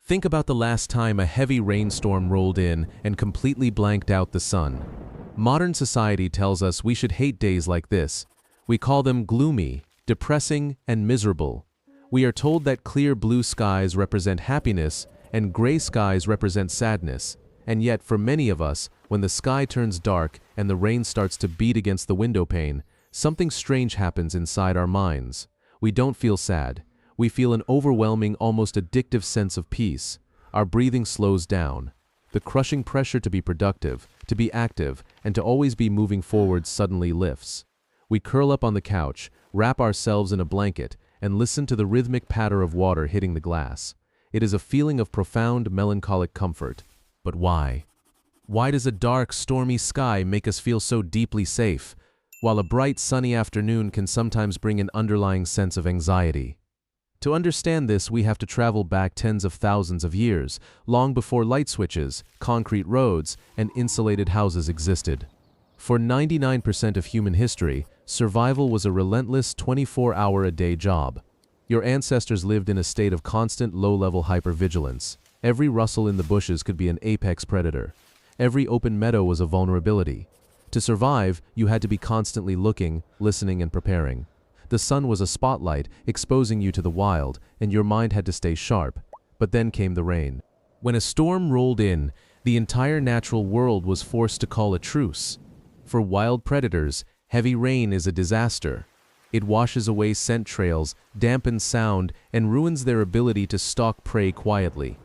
Think about the last time a heavy rainstorm rolled in and completely blanked out the sun. Modern society tells us we should hate days like this. We call them gloomy, depressing, and miserable. We are told that clear blue skies represent happiness and gray skies represent sadness. And yet, for many of us, when the sky turns dark and the rain starts to beat against the window pane, something strange happens inside our minds. We don't feel sad. We feel an overwhelming, almost addictive sense of peace. Our breathing slows down. The crushing pressure to be productive, to be active, and to always be moving forward suddenly lifts. We curl up on the couch, wrap ourselves in a blanket, and listen to the rhythmic patter of water hitting the glass. It is a feeling of profound, melancholic comfort. But why? Why does a dark, stormy sky make us feel so deeply safe, while a bright, sunny afternoon can sometimes bring an underlying sense of anxiety? To understand this, we have to travel back tens of thousands of years, long before light switches, concrete roads, and insulated houses existed. For 99% of human history, survival was a relentless 24-hour-a-day job. Your ancestors lived in a state of constant low-level hyper-vigilance. Every rustle in the bushes could be an apex predator. Every open meadow was a vulnerability. To survive, you had to be constantly looking, listening, and preparing. The sun was a spotlight, exposing you to the wild, and your mind had to stay sharp. But then came the rain. When a storm rolled in, the entire natural world was forced to call a truce. For wild predators, heavy rain is a disaster. It washes away scent trails, dampens sound, and ruins their ability to stalk prey quietly.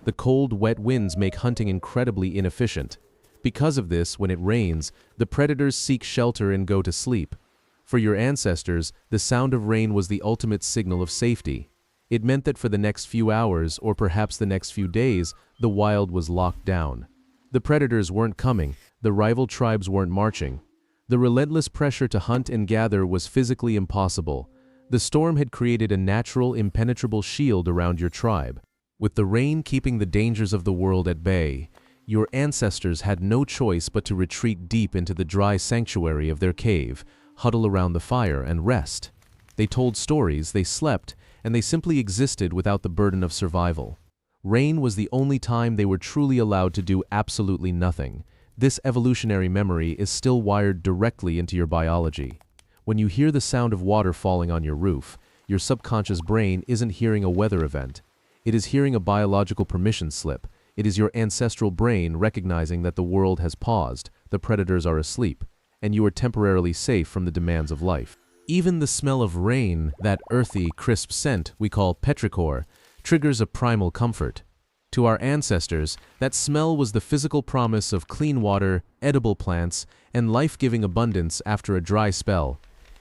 The cold, wet winds make hunting incredibly inefficient. Because of this, when it rains, the predators seek shelter and go to sleep. For your ancestors, the sound of rain was the ultimate signal of safety. It meant that for the next few hours, or perhaps the next few days, the wild was locked down. The predators weren't coming, the rival tribes weren't marching. The relentless pressure to hunt and gather was physically impossible. The storm had created a natural, impenetrable shield around your tribe. With the rain keeping the dangers of the world at bay, your ancestors had no choice but to retreat deep into the dry sanctuary of their cave, huddle around the fire, and rest. They told stories, they slept, and they simply existed without the burden of survival. Rain was the only time they were truly allowed to do absolutely nothing. This evolutionary memory is still wired directly into your biology. When you hear the sound of water falling on your roof, your subconscious brain isn't hearing a weather event. It is hearing a biological permission slip. It is your ancestral brain recognizing that the world has paused, the predators are asleep, and you are temporarily safe from the demands of life. Even the smell of rain, that earthy, crisp scent we call petrichor, triggers a primal comfort. To our ancestors, that smell was the physical promise of clean water, edible plants, and life-giving abundance after a dry spell.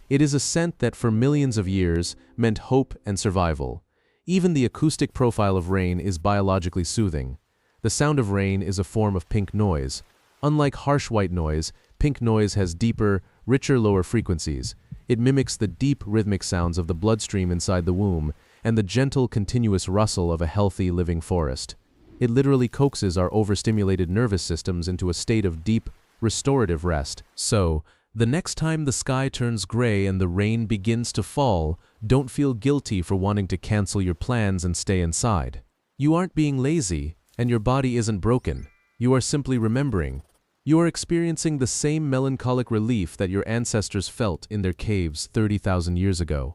It is a scent that for millions of years meant hope and survival. Even the acoustic profile of rain is biologically soothing. The sound of rain is a form of pink noise. Unlike harsh white noise, pink noise has deeper, richer lower frequencies. It mimics the deep rhythmic sounds of the bloodstream inside the womb and the gentle, continuous rustle of a healthy, living forest. It literally coaxes our overstimulated nervous systems into a state of deep, restorative rest. So, the next time the sky turns gray and the rain begins to fall, don't feel guilty for wanting to cancel your plans and stay inside. You aren't being lazy, and your body isn't broken. You are simply remembering. You are experiencing the same melancholic relief that your ancestors felt in their caves 30,000 years ago.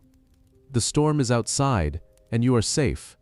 The storm is outside, and you are safe.